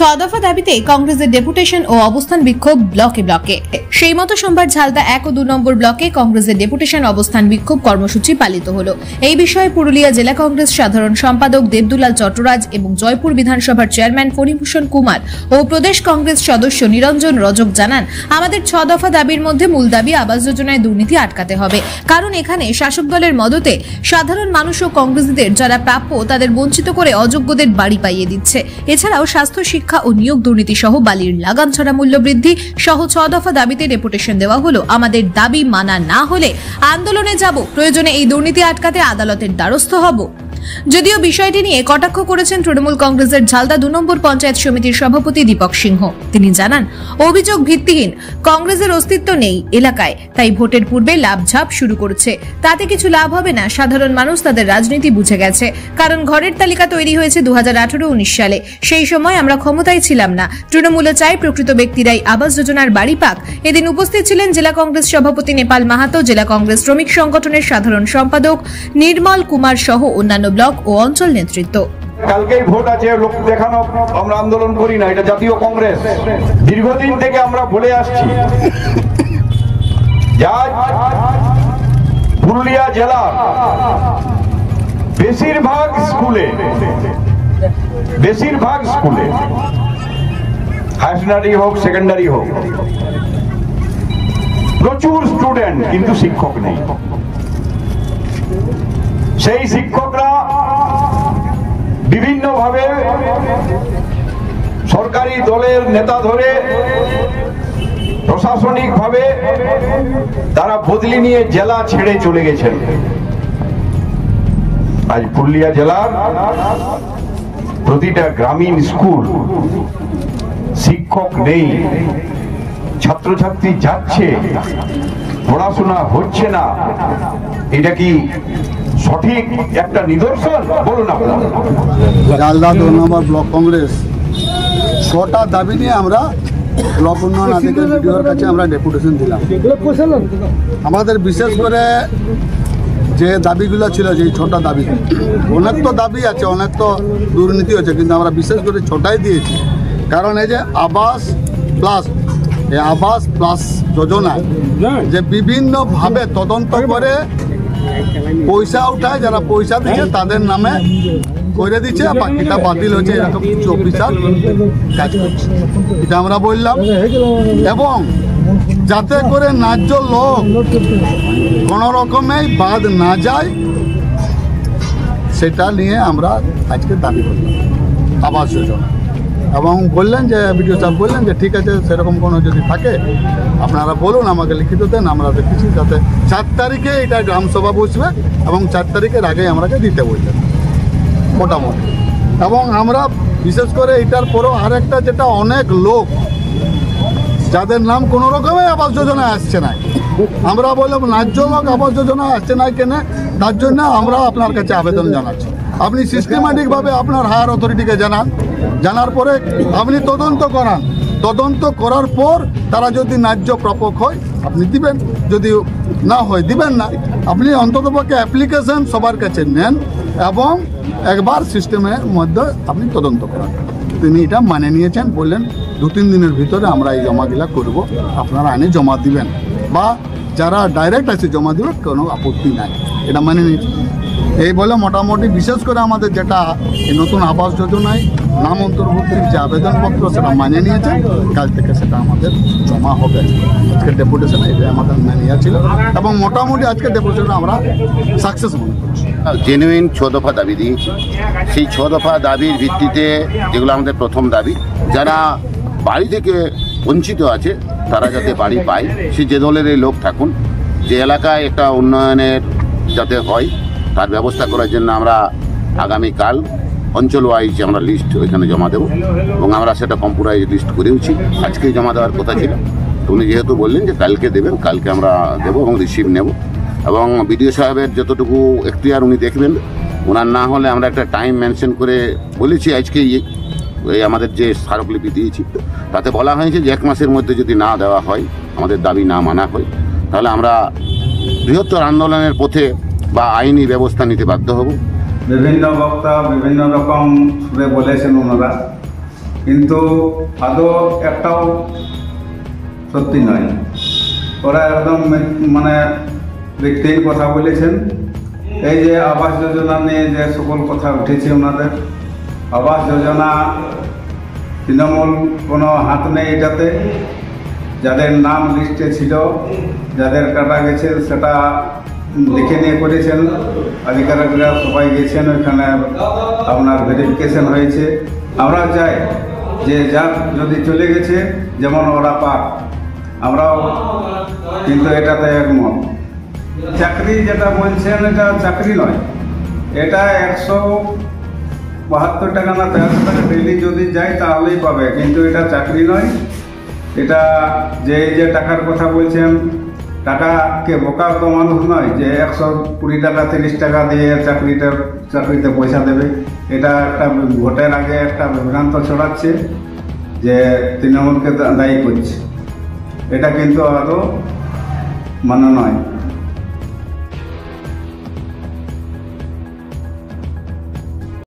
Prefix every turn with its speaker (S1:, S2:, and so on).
S1: দফা দাবিতে কংগ্রেসের ডেপুটেশন ও অবস্থান বিক্ষোভ ব্লকে ব্লকে। সেই মতো সোমবার ঝালদা 1 ও 2 নম্বর ব্লকে কংগ্রেসের ডেপুটেশন অবস্থান বিক্ষোভ কর্মসূচি পালিত হলো। এই বিষয়ে পুরুলিয়া জেলা কংগ্রেস সাধারণ সম্পাদক দেবদুলাল চট্টরাজ এবং জয়পুর বিধানসভার চেয়ারম্যান ফণীভূষণ কুমার ও প্রদেশ কংগ্রেস সদস্য নিরঞ্জন রজক জানান, আমাদের 6 দফা দাবির মধ্যে মূল দাবি আবাস যোজনায় দুর্নীতি আটকাতে হবে। কারণ এখানে শাসক দলের মদতে সাধারণ মানুষ ও কংগ্রেসীদের যারা প্রাপ্য তাদের বঞ্চিত করে অযোগ্যদের বাড়ি পাইয়ে দিচ্ছে। এছাড়াও স্বাস্থ্য, শিক্ষা ও নিয়োগ দুর্নীতি সহ বালির লাগাম ছাড়া মূল্য বৃদ্ধি সহ 6 দফা দাবিতে ডেপুটেশন দেওয়া হলো। আমাদের দাবি মানা না হলে আন্দোলনে যাব, প্রয়োজনে এই দুর্নীতি আটকাতে আদালতের দ্বারস্থ হব। যদিও বিষয়টি নিয়ে কটাক্ষ করেছেন তৃণমূল কংগ্রেসের ঝালদা 2 নম্বর পঞ্চায়েত সমিতির সভাপতি দীপক সিংহ। তিনি জানান, অভিযোগ ভিত্তিহীন, কংগ্রেসের অস্তিত্ব নেই এলাকায়, তাই ভোটের পূর্বে লাভঝাপ শুরু করছে। তাতে কিছু লাভ হবে না, সাধারণ মানুষ তাদের রাজনীতি বুঝে গেছে। কারণ ঘরের তালিকা তৈরি হয়েছে 2018-19 সালে, সেই সময় আমরা ক্ষমতায় ছিলাম না। তৃণমূলে চাই প্রকৃত ব্যক্তিরাই আবাস যোজনার বাড়ি পাক। এদিন উপস্থিত ছিলেন জেলা কংগ্রেস সভাপতি নেপাল মাহাতো, জেলা কংগ্রেস শ্রমিক সংগঠনের সাধারণ সম্পাদক নির্মল কুমার সহ অন্যান্য ব্লক ও অঞ্চল নেতৃত্ব।
S2: কালকেই ভোট আছে, লোক দেখানো আমরা আন্দোলন করি না, এটা জাতীয় কংগ্রেস। দীর্ঘদিন থেকে আমরা বলে আসছি, পুরুলিয়া জেলার বেশিরভাগ স্কুলে হায়ার সেকেন্ডারি হোক, সেকেন্ডারি হোক, প্রচুর স্টুডেন্ট কিন্তু শিক্ষক নেই। সেই শিক্ষকরা বিভিন্নভাবে সরকারি দলের নেতা ধরে প্রশাসনিকভাবে তারা বদলি নিয়ে জেলা ছেড়ে চলে গেছেন। আজ পুরুলিয়া জেলার প্রতিটা গ্রামীণ স্কুল শিক্ষক নেই, ছাত্রছাত্রী যাচ্ছে, পড়াশোনা হচ্ছে না। এটা কি সঠিক একটা নিদর্শন? বলুন আপনারা।
S3: ঝালদা 2 নম্বর ব্লক কংগ্রেস 6টা দাবি নিয়ে আমরা ব্লক উন্নয়ন আধিকারিক বিডিওর কাছে আমরা ডেপুটেশন দিলাম। আমাদের বিশেষ করে যে দাবিগুলো ছিল, যে 6টা দাবি, অনেক তো দাবি আছে, অনেক তো দুর্নীতি হচ্ছে, কিন্তু আমরা বিশেষ করে 6টাই দিয়েছি। কারণ এই যে আবাস প্লাস যোজনায় যে বিভিন্নভাবে তদন্ত করে পয়সা উঠায়, যারা পয়সা দিচ্ছে তাদের নামে করে দিচ্ছে, বাকিটা বাতিল হচ্ছে, এরকম কিছু অফিসার কাজ করছে, এটা আমরা বললাম। এবং যাতে করে ন্যায্য লোক কোনো রকমেই বাদ না যায়, সেটা নিয়ে আমরা আজকে দাবি করলাম আবাস যোজনা। এবং বললেন যে বিডিও সাহেব বললেন যে ঠিক আছে, সেরকম কোনো যদি থাকে আপনারা বলুন, আমাকে লিখিত দেন, আমরা দেখেছি যাতে 4 তারিখে এটা গ্রামসভা বসবে এবং 4 তারিখের আগে আমরাকে দিতে বললেন মোটামুটি। এবং আমরা বিশেষ করে এটার পরেও আরেকটা, যেটা অনেক লোক যাদের নাম কোনো রকমই আবাস যোজনায় আসছে না, আমরা বললাম ন্যায্য লোক আবাস যোজনায় আসছে না কেন, তার জন্য আমরা আপনার কাছে আবেদন জানাচ্ছি। আপনি সিস্টেম্যাটিকভাবে আপনার হায়ার অথরিটিকে জানার পরে আপনি তদন্ত করান, তদন্ত করার পর তারা যদি ন্যায্য প্রাপক হয় আপনি দিবেন, যদি না হয় দিবেন না। আপনি অন্ততপক্ষে অ্যাপ্লিকেশন সবার কাছে নেন এবং একবার সিস্টেমের মধ্যে আপনি তদন্ত করান। তিনি এটা মানে নিয়েছেন, বললেন 2-3 দিনের ভিতরে আমরা এই জমাগুলা করব, আপনারা আনে জমা দিবেন, বা যারা ডাইরেক্ট আছে জমা দিবেন, কোনো আপত্তি নাই, এটা মানে নিয়েছেন। এই বলে মোটামুটি বিশেষ করে আমাদের যেটা এই নতুন আবাস যোজনায় নাম অন্তর্ভুক্তির যে আবেদনপত্র, সেটা মানে নিয়েছে, কাল থেকে সেটা আমাদের জমা হবে। আজকে ডেপুটেশন এটা আমাদের মেনে ছিল এবং মোটামুটি আজকে ডেপুটেশন আমরা সাকসেস মনে করছি।
S4: জেনুইন 6 দফা দাবি দিয়েছি। সেই 6 দফা দাবির ভিত্তিতে, যেগুলো আমাদের প্রথম দাবি, যারা বাড়ি থেকে বঞ্চিত আছে তারা যাতে বাড়ি পায়, সে যে দলের লোক থাকুন, যে এলাকায় একটা উন্নয়নের যাতে হয় তার ব্যবস্থা করার জন্য আমরা আগামীকাল অঞ্চল ওয়াইজ আমরা লিস্ট ওইখানে জমা দেবো এবং আমরা সেটা কম্পিউটারাইজ লিস্ট করেওছি। আজকেই জমা দেওয়ার কথা ছিল, উনি যেহেতু বললেন যে কালকে দেবেন, কালকে আমরা দেবো এবং রিসিভ নেব। এবং বিডিও সাহেবের যতটুকু এখতিয়ার উনি দেখবেন, ওনার না হলে আমরা একটা টাইম মেনশন করে বলেছি। আজকে এই আমাদের যে স্মারকলিপি দিয়েছি তাতে বলা হয়েছে যে 1 মাসের মধ্যে যদি না দেওয়া হয়, আমাদের দাবি না মানা হয়, তাহলে আমরা বৃহত্তর আন্দোলনের পথে বা আইনি ব্যবস্থা নিতে বাধ্য হব।
S5: বিভিন্ন বক্তা বিভিন্ন রকম সুরে বলেছেন ওনারা, কিন্তু আদৌ একটাও সত্যি নয়। ওরা একদম মানে ব্যক্তির কথা বলেছেন। এই যে আবাস যোজনা নিয়ে যে সকল কথা উঠেছে ওনাদের, আবাস যোজনা তৃণমূল কোনো হাত নেই এটাতে। যাদের নাম লিস্টে ছিল, যাদের কাটা গেছে সেটা দেখে নিয়ে করেছেন, আধিকারিকরা সবাই গেছেন, ওইখানে আপনার ভেরিফিকেশন হয়েছে। আমরা চাই যে যার যদি চলে গেছে যেমন ওরা পাক, আমরাও কিন্তু এটাতে একমত। চাকরি যেটা বলছেন এটা চাকরি নয়, এটা 172 টাকা না 1300 টাকা ডেলি যদি যায় তাহলেই পাবে, কিন্তু এটা চাকরি নয়। এটা যে টাকার কথা বলছেন, টাকাকে বোকা তো মানুষ নয় যে 120 টাকা 30 টাকা দিয়ে চাকরিতে পয়সা দেবে। এটা একটা ভোটের আগে একটা বিভ্রান্ত ছড়াচ্ছে যে তৃণমূলকে দায়ী করছে, এটা কিন্তু আদৌ মানা নয়।